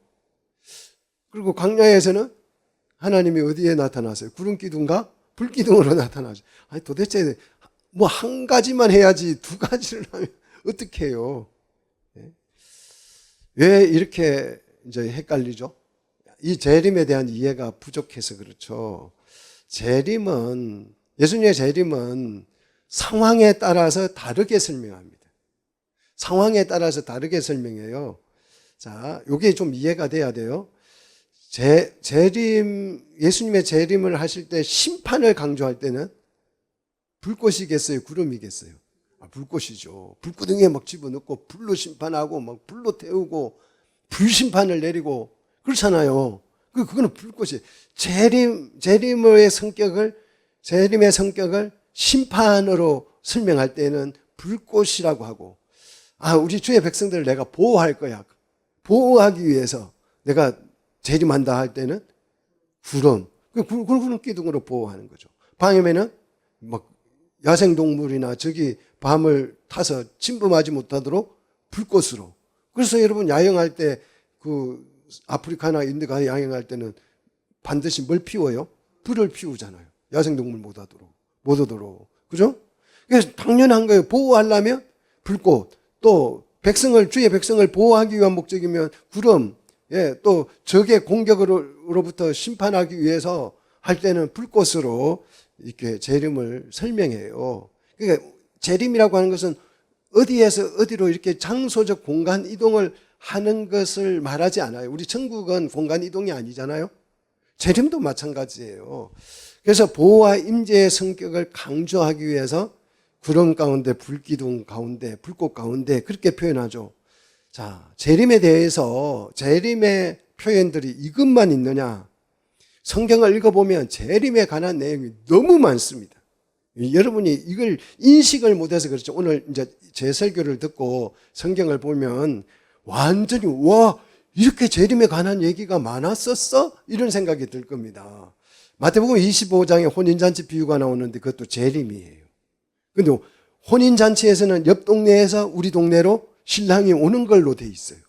그리고 광야에서는 하나님이 어디에 나타나세요? 구름 기둥과 불 기둥으로 나타나죠. 아니 도대체 뭐 한 가지만 해야지 두 가지를 하면 어떻게 해요? 왜 이렇게 이제 헷갈리죠? 이 재림에 대한 이해가 부족해서 그렇죠. 예수님의 재림은 상황에 따라서 다르게 설명합니다. 상황에 따라서 다르게 설명해요. 자, 요게 좀 이해가 돼야 돼요. 예수님의 재림을 하실 때 심판을 강조할 때는 불꽃이겠어요? 구름이겠어요? 불꽃이죠. 불구덩이에 막 집어넣고 불로 심판하고 막 불로 태우고 불심판을 내리고 그렇잖아요. 그거는 불꽃이 재림의 성격을 심판으로 설명할 때는 불꽃이라고 하고, 우리 주의 백성들을 내가 보호할 거야. 보호하기 위해서 내가 재림한다 할 때는 구름. 구름 기둥으로 보호하는 거죠. 밤에는 막 야생동물이나 저기 밤을 타서 침범하지 못하도록 불꽃으로. 그래서 여러분 야영할 때 아프리카나 인도가 야영할 때는 반드시 뭘 피워요? 불을 피우잖아요. 야생동물 못 오도록. 그죠? 그래서 당연한 거예요. 보호하려면 불꽃. 또 주의 백성을 보호하기 위한 목적이면 구름. 또 적의 공격으로부터 심판하기 위해서 할 때는 불꽃으로 이렇게 재림을 설명해요. 그러니까 재림이라고 하는 것은 어디에서 어디로 이렇게 장소적 공간 이동을 하는 것을 말하지 않아요. 우리 천국은 공간 이동이 아니잖아요. 재림도 마찬가지예요. 그래서 보호와 임재의 성격을 강조하기 위해서 구름 가운데 불기둥 가운데 불꽃 가운데 그렇게 표현하죠. 자, 재림에 대해서 재림의 표현들이 이것만 있느냐? 성경을 읽어보면 재림에 관한 내용이 너무 많습니다. 여러분이 이걸 인식을 못해서 그렇죠. 오늘 이제 제 설교를 듣고 성경을 보면 완전히 이렇게 재림에 관한 얘기가 많았었어? 이런 생각이 들 겁니다. 마태복음 25장에 혼인잔치 비유가 나오는데 그것도 재림이에요. 근데 혼인잔치에서는 옆 동네에서 우리 동네로 신랑이 오는 걸로 돼 있어요.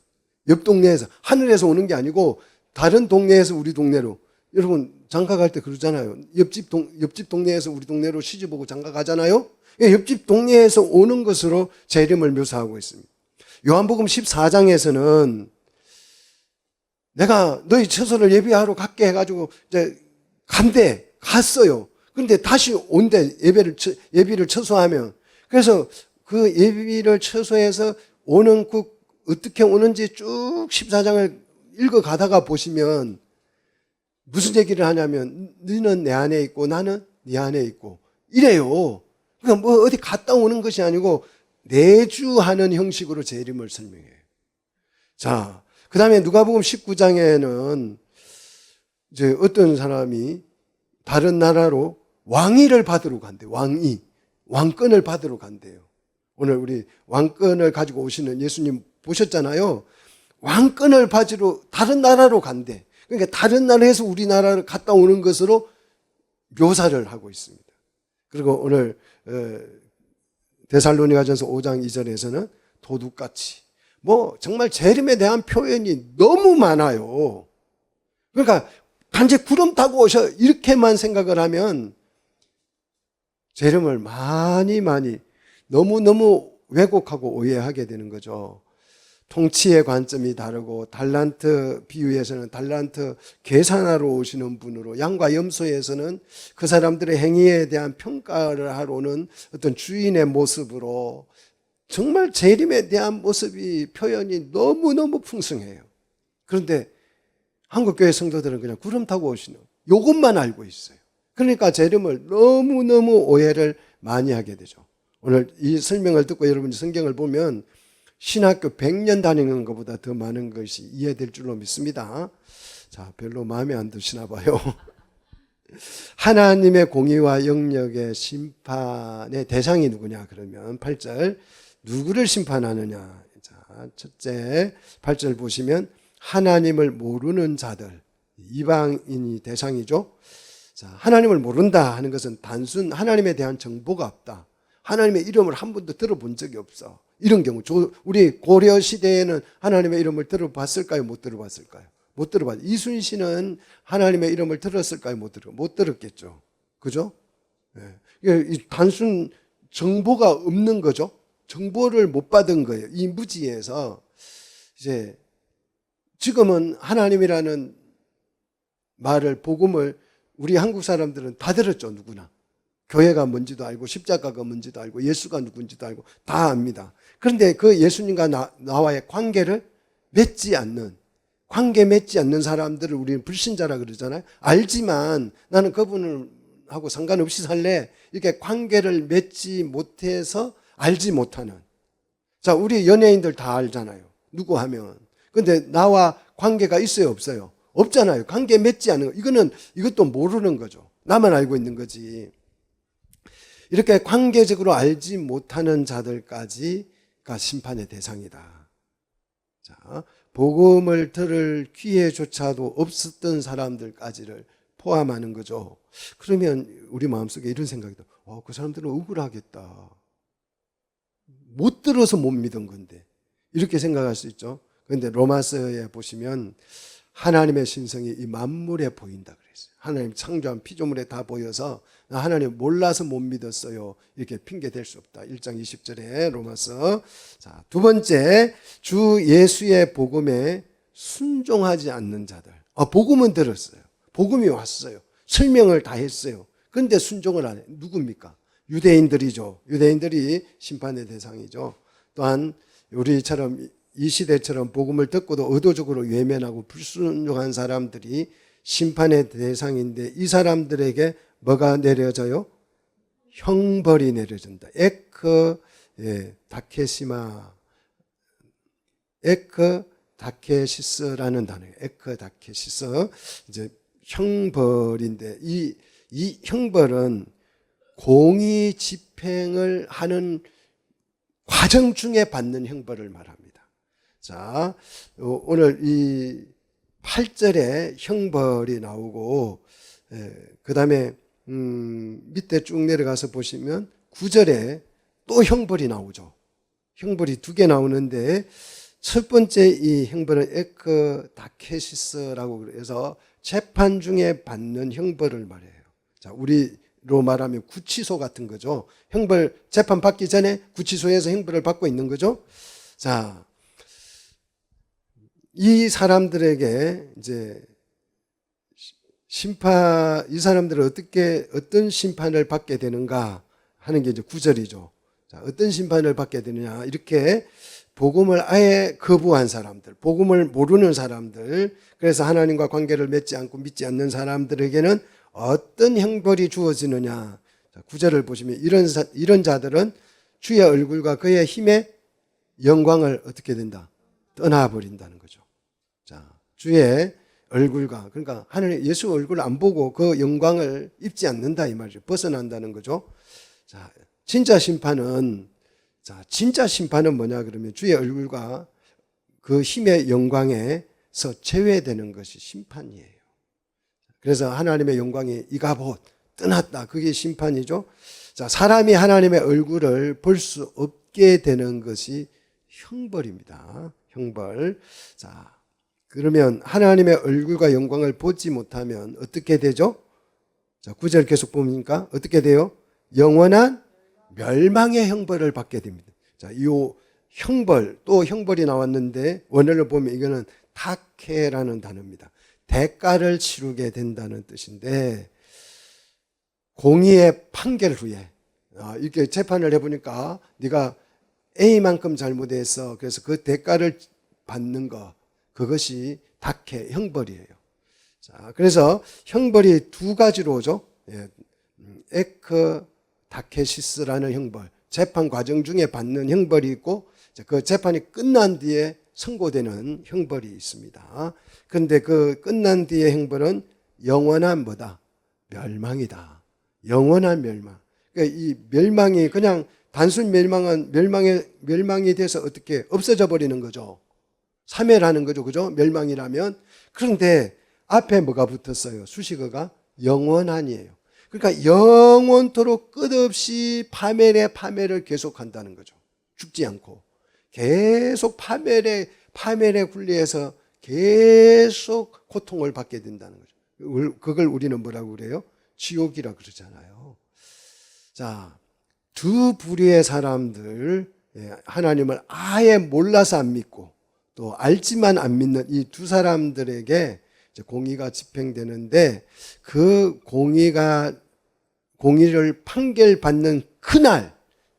옆 동네에서, 하늘에서 오는 게 아니고 다른 동네에서 우리 동네로. 여러분 장가 갈 때 그러잖아요. 옆집 동네에서 우리 동네로 시집 오고 장가 가잖아요. 옆집 동네에서 오는 것으로 재림을 묘사하고 있습니다. 요한복음 14장에서는 내가 너희 처소를 예비하러 갈게 해가지고 이제 갔어요. 그런데 다시 온대. 예비를 처소하면. 그래서 그 예비를 처소해서 오는 어떻게 오는지 쭉 14장을 읽어가다가 보시면 무슨 얘기를 하냐면 너는 내 안에 있고 나는 네 안에 있고 이래요. 그러니까 뭐 어디 갔다 오는 것이 아니고 내주하는 형식으로 재림을 설명해요. 자, 그 다음에 누가복음 19장에는 이제 어떤 사람이 다른 나라로 왕위를 받으러 간대요. 왕권을 받으러 간대요. 오늘 우리 왕권을 가지고 오시는 예수님 보셨잖아요. 왕권을 받으러 다른 나라로 간대. 그러니까 다른 나라에서 우리나라를 갔다 오는 것으로 묘사를 하고 있습니다. 그리고 오늘 데살로니가전서 5장 2절에서는 도둑같이 정말 재림에 대한 표현이 너무 많아요. 그러니까 단지 구름 타고 오셔 이렇게만 생각을 하면 재림을 많이 너무너무 왜곡하고 오해하게 되는 거죠. 통치의 관점이 다르고 달란트 비유에서는 달란트 계산하러 오시는 분으로, 양과 염소에서는 그 사람들의 행위에 대한 평가를 하러 오는 어떤 주인의 모습으로 정말 재림에 대한 모습이 표현이 너무너무 풍성해요. 그런데 한국교회 성도들은 그냥 구름 타고 오시는 요것만 알고 있어요. 그러니까 재림을 너무너무 오해를 많이 하게 되죠. 오늘 이 설명을 듣고 여러분이 성경을 보면 신학교 100년 다니는 것보다 더 많은 것이 이해될 줄로 믿습니다. 자, 별로 마음에 안 드시나 봐요. 하나님의 공의와 영역의 심판의 대상이 누구냐 그러면 8절 누구를 심판하느냐. 자, 첫째 8절 보시면 하나님을 모르는 자들, 이방인이 대상이죠. 자, 하나님을 모른다 하는 것은 단순 하나님에 대한 정보가 없다. 하나님의 이름을 한 번도 들어본 적이 없어. 이런 경우 우리 고려 시대에는 하나님의 이름을 들어봤을까요? 못 들어봤을까요? 못 들어봤어요. 이순신은 하나님의 이름을 들었을까요? 못 들었겠죠. 그죠? 네. 단순 정보가 없는 거죠. 정보를 못 받은 거예요. 이 무지에서 이제 지금은 하나님이라는 말을 복음을 우리 한국 사람들은 다 들었죠. 누구나. 교회가 뭔지도 알고 십자가가 뭔지도 알고 예수가 누군지도 알고 다 압니다. 그런데 그 예수님과 나와의 관계 맺지 않는 사람들을 우리는 불신자라 그러잖아요. 알지만 나는 그분을 사람하고 상관없이 살래? 이렇게 관계를 맺지 못해서 알지 못하는. 자, 우리 연예인들 다 알잖아요. 누구 하면. 근데 나와 관계가 있어요, 없어요? 없잖아요. 관계 맺지 않은 거. 이것도 모르는 거죠. 나만 알고 있는 거지. 이렇게 관계적으로 알지 못하는 자들까지가 심판의 대상이다. 자, 복음을 들을 기회조차도 없었던 사람들까지를 포함하는 거죠. 그러면 우리 마음속에 이런 생각이 들어요. 그 사람들은 억울하겠다. 못 들어서 못 믿은 건데. 이렇게 생각할 수 있죠. 그런데 로마서에 보시면 하나님의 신성이 이 만물에 보인다 그랬어요. 하나님 창조한 피조물에 다 보여서 나 하나님 몰라서 못 믿었어요. 이렇게 핑계 댈 수 없다. 1장 20절에 로마서. 자, 두 번째, 주 예수의 복음에 순종하지 않는 자들. 복음은 들었어요. 복음이 왔어요. 설명을 다 했어요. 그런데 순종을 안 해. 누굽니까? 유대인들이죠. 유대인들이 심판의 대상이죠. 또한 우리처럼 이 시대처럼 복음을 듣고도 의도적으로 외면하고 불순종한 사람들이 심판의 대상인데 이 사람들에게 뭐가 내려져요? 형벌이 내려진다. 다케시스라는 단어예요. 다케시스. 이제 형벌인데 이 형벌은 공의 집행을 하는 과정 중에 받는 형벌을 말합니다. 자, 오늘 이 8절에 형벌이 나오고 그 다음에 밑에 쭉 내려가서 보시면 9절에 또 형벌이 나오죠. 형벌이 두 개 나오는데 첫 번째 이 형벌은 다케시스라고 그래서 재판 중에 받는 형벌을 말해요. 자, 우리로 말하면 구치소 같은 거죠. 형벌 재판 받기 전에 구치소에서 형벌을 받고 있는 거죠. 자, 이 사람들에게 이제 이 사람들은 어떤 심판을 받게 되는가 하는 게 이제 9절이죠. 자, 어떤 심판을 받게 되느냐. 이렇게 복음을 아예 거부한 사람들, 복음을 모르는 사람들, 그래서 하나님과 관계를 맺지 않고 믿지 않는 사람들에게는 어떤 형벌이 주어지느냐. 자, 9절을 보시면 이런 자들은 주의 얼굴과 그의 힘의 영광을 어떻게 된다? 떠나버린다는 거죠. 자, 주의 얼굴과, 그러니까 하나님 예수 얼굴을 안 보고 그 영광을 입지 않는다 이 말이죠. 벗어난다는 거죠. 자, 진짜 심판은 뭐냐 그러면 주의 얼굴과 그 힘의 영광에서 제외되는 것이 심판이에요. 그래서 하나님의 영광이 이가봇 떠났다. 그게 심판이죠. 자, 사람이 하나님의 얼굴을 볼 수 없게 되는 것이 형벌입니다. 형벌. 자, 그러면 하나님의 얼굴과 영광을 보지 못하면 어떻게 되죠? 자, 9절 계속 보니까 어떻게 돼요? 영원한 멸망의 형벌을 받게 됩니다. 자, 이 형벌, 또 형벌이 나왔는데 원어를 보면 이거는 타케라는 단어입니다. 대가를 치르게 된다는 뜻인데 공의의 판결 후에 이렇게 재판을 해보니까 네가 A만큼 잘못했어. 그래서 그 대가를 받는 거 그것이 다케 형벌이에요. 자, 그래서 형벌이 두 가지로 오죠. 다케시스라는 형벌, 재판 과정 중에 받는 형벌이 있고 그 재판이 끝난 뒤에 선고되는 형벌이 있습니다. 그런데 그 끝난 뒤의 형벌은 영원한 뭐다? 멸망이다. 영원한 멸망. 그러니까 이 멸망이 그냥 단순 멸망이 돼서 어떻게 없어져 버리는 거죠. 사멸하는 거죠. 그죠? 멸망이라면. 그런데 앞에 뭐가 붙었어요? 수식어가 영원한이에요. 그러니까 영원토록 끝없이 파멸을 계속한다는 거죠. 죽지 않고. 계속 파멸에 굴리해서 계속 고통을 받게 된다는 거죠. 그걸 우리는 뭐라고 그래요? 지옥이라 그러잖아요. 자, 두 부류의 사람들, 하나님을 아예 몰라서 안 믿고 또 알지만 안 믿는 이 두 사람들에게 공의가 집행되는데 그 공의를 판결받는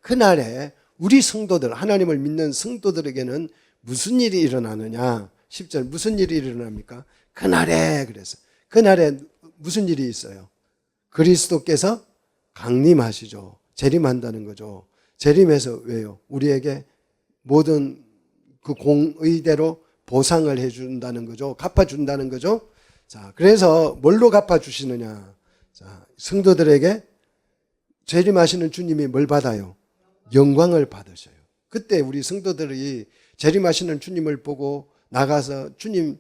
그날에 우리 성도들, 하나님을 믿는 성도들에게는 무슨 일이 일어나느냐? 10절 무슨 일이 일어납니까? 그날에 무슨 일이 있어요? 그리스도께서 강림하시죠. 재림한다는 거죠. 재림해서 왜요? 우리에게 모든 그 공의대로 보상을 해준다는 거죠. 갚아준다는 거죠. 자, 그래서 뭘로 갚아주시느냐? 자, 성도들에게 재림하시는 주님이 뭘 받아요? 영광을 받으셔요. 그때 우리 성도들이 재림하시는 주님을 보고 나가서 주님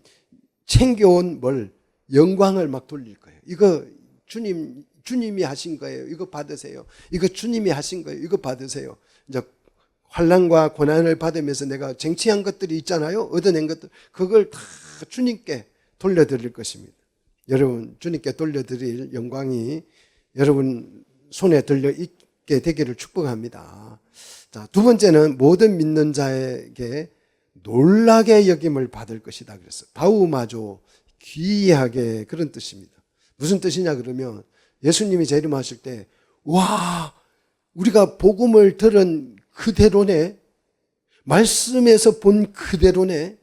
챙겨온 뭘 영광을 막 돌릴 거예요. 이거 주님이 하신 거예요. 이거 받으세요. 이거 주님이 하신 거예요. 이거 받으세요. 이제 환난과 고난을 받으면서 내가 쟁취한 것들이 있잖아요. 얻어낸 것들. 그걸 다 주님께 돌려드릴 것입니다. 여러분, 주님께 돌려드릴 영광이 여러분 손에 들려 있게 되기를 축복합니다. 자, 두 번째는 모든 믿는 자에게 놀라게 여김을 받을 것이다 그랬어요. 바우마조, 귀하게, 그런 뜻입니다. 무슨 뜻이냐 그러면 예수님이 재림하실 때, 와, 우리가 복음을 들은 그대로네, 말씀에서 본 그대로네,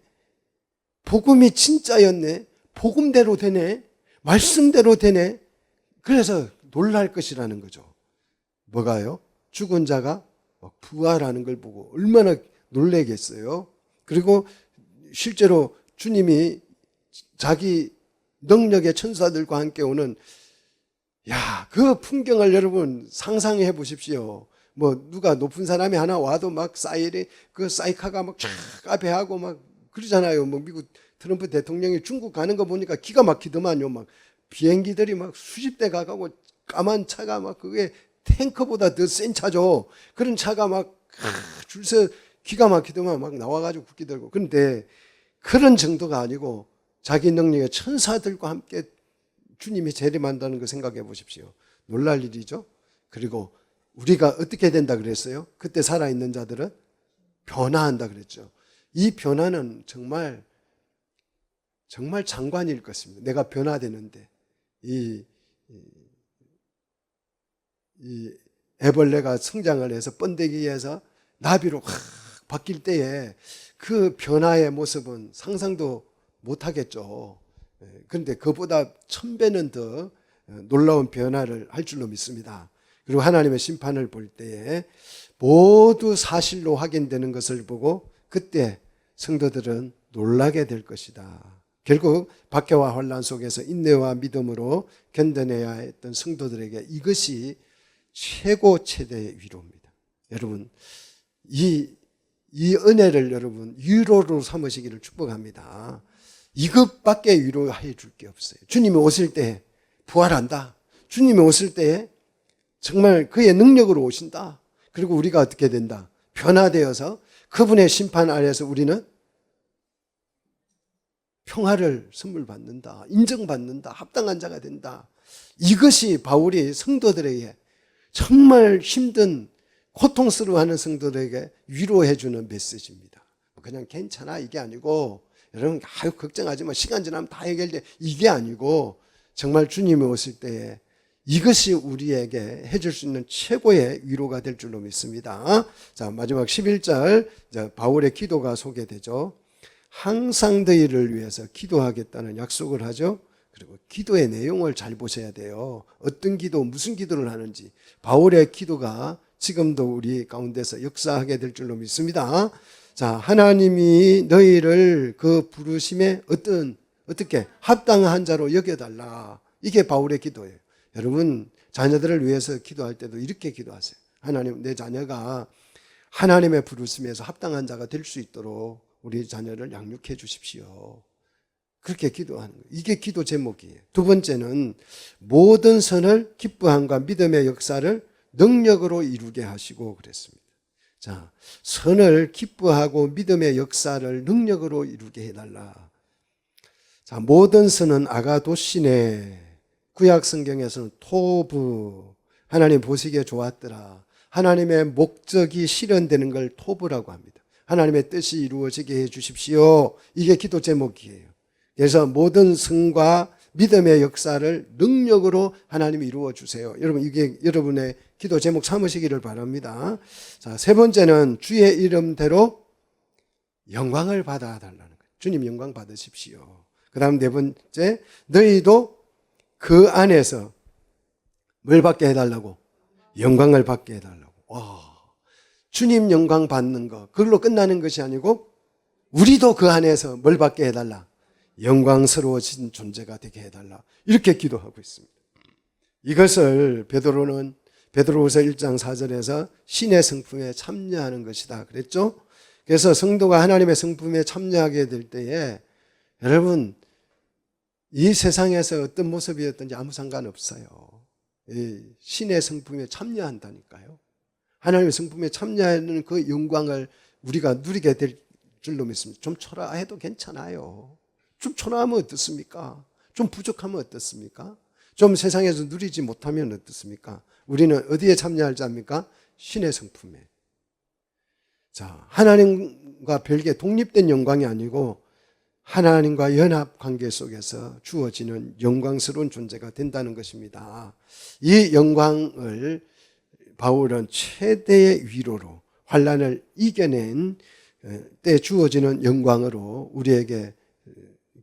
복음이 진짜였네, 복음대로 되네, 말씀대로 되네. 그래서 놀랄 것이라는 거죠. 뭐가요? 죽은 자가 부활하는 걸 보고 얼마나 놀라겠어요. 그리고 실제로 주님이 자기 능력의 천사들과 함께 오는, 야, 그 풍경을 여러분 상상해 보십시오. 뭐 누가 높은 사람이 하나 와도 막 그 사이카가 막 쫙 앞에 하고 막 그러잖아요. 뭐 미국 트럼프 대통령이 중국 가는 거 보니까 기가 막히더만요. 막 비행기들이 막 수십 대 가고 까만 차가 막 그게 탱커보다 더 센 차죠. 그런 차가 막 줄서 기가 막히더만 막 나와가지고 국기 들고. 그런데 그런 정도가 아니고 자기 능력의 천사들과 함께 주님이 재림한다는 거 생각해 보십시오. 놀랄 일이죠. 그리고 우리가 어떻게 된다 그랬어요? 그때 살아있는 자들은 변화한다 그랬죠. 이 변화는 정말 장관일 것입니다. 내가 변화되는데 이 애벌레가 성장을 해서 번데기에서 나비로 확 바뀔 때에 그 변화의 모습은 상상도 못하겠죠. 그런데 그보다 1000배는 더 놀라운 변화를 할 줄로 믿습니다. 그리고 하나님의 심판을 볼 때에 모두 사실로 확인되는 것을 보고 그때 성도들은 놀라게 될 것이다. 결국 박해와 환난 속에서 인내와 믿음으로 견뎌내야 했던 성도들에게 이것이 최고 최대의 위로입니다. 여러분, 이 은혜를 여러분 위로로 삼으시기를 축복합니다. 이것밖에 위로해 줄 게 없어요. 주님이 오실 때 부활한다. 주님이 오실 때 정말 그의 능력으로 오신다. 그리고 우리가 어떻게 된다? 변화되어서 그분의 심판 아래에서 우리는 평화를 선물 받는다. 인정받는다. 합당한 자가 된다. 이것이 바울이 성도들에게 정말 힘든 고통스러워하는 성도들에게 위로해 주는 메시지입니다. 그냥 괜찮아 이게 아니고 여러분 아유 걱정하지 마. 시간 지나면 다 해결돼. 이게 아니고 정말 주님이 오실 때에 이것이 우리에게 해줄 수 있는 최고의 위로가 될 줄로 믿습니다. 자, 마지막 11절 바울의 기도가 소개되죠. 항상 너희를 위해서 기도하겠다는 약속을 하죠. 그리고 기도의 내용을 잘 보셔야 돼요. 어떤 기도, 무슨 기도를 하는지. 바울의 기도가 지금도 우리 가운데서 역사하게 될 줄로 믿습니다. 자, 하나님이 너희를 그 부르심에 어떻게 합당한 자로 여겨달라. 이게 바울의 기도예요. 여러분, 자녀들을 위해서 기도할 때도 이렇게 기도하세요. 하나님, 내 자녀가 하나님의 부르심에서 합당한 자가 될 수 있도록 우리 자녀를 양육해 주십시오. 그렇게 기도하는 거예요. 이게 기도 제목이에요. 두 번째는 모든 선을 기뻐함과 믿음의 역사를 능력으로 이루게 하시고 그랬습니다. 자, 선을 기뻐하고 믿음의 역사를 능력으로 이루게 해달라. 자, 모든 선은 아가도시네. 구약 성경에서는 토부, 하나님 보시기에 좋았더라. 하나님의 목적이 실현되는 걸 토부라고 합니다. 하나님의 뜻이 이루어지게 해 주십시오. 이게 기도 제목이에요. 그래서 모든 성과 믿음의 역사를 능력으로 하나님이 이루어 주세요. 여러분, 이게 여러분의 기도 제목 삼으시기를 바랍니다. 자, 세 번째는 주의 이름대로 영광을 받아달라는 거예요. 주님 영광 받으십시오. 그 다음 네 번째, 너희도 그 안에서 뭘 받게 해달라고? 영광을 받게 해달라고. 와, 주님 영광 받는 거 그걸로 끝나는 것이 아니고 우리도 그 안에서 뭘 받게 해달라? 영광스러워진 존재가 되게 해달라. 이렇게 기도하고 있습니다. 이것을 베드로후서 1장 4절에서 신의 성품에 참여하는 것이다 그랬죠? 그래서 성도가 하나님의 성품에 참여하게 될 때에 여러분 이 세상에서 어떤 모습이었든지 아무 상관없어요. 신의 성품에 참여한다니까요. 하나님의 성품에 참여하는 그 영광을 우리가 누리게 될 줄로 믿습니다. 좀 초라해도 괜찮아요. 좀 초라하면 어떻습니까? 좀 부족하면 어떻습니까? 좀 세상에서 누리지 못하면 어떻습니까? 우리는 어디에 참여할지 압니까? 신의 성품에. 자, 하나님과 별개 독립된 영광이 아니고 하나님과 연합 관계 속에서 주어지는 영광스러운 존재가 된다는 것입니다. 이 영광을 바울은 최대의 위로로 환난을 이겨낸 때 주어지는 영광으로 우리에게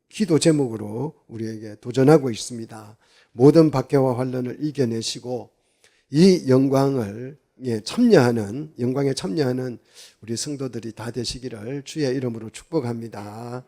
기도 제목으로 우리에게 도전하고 있습니다. 모든 박해와 환난을 이겨내시고 이 영광을 영광에 참여하는 우리 성도들이 다 되시기를 주의 이름으로 축복합니다.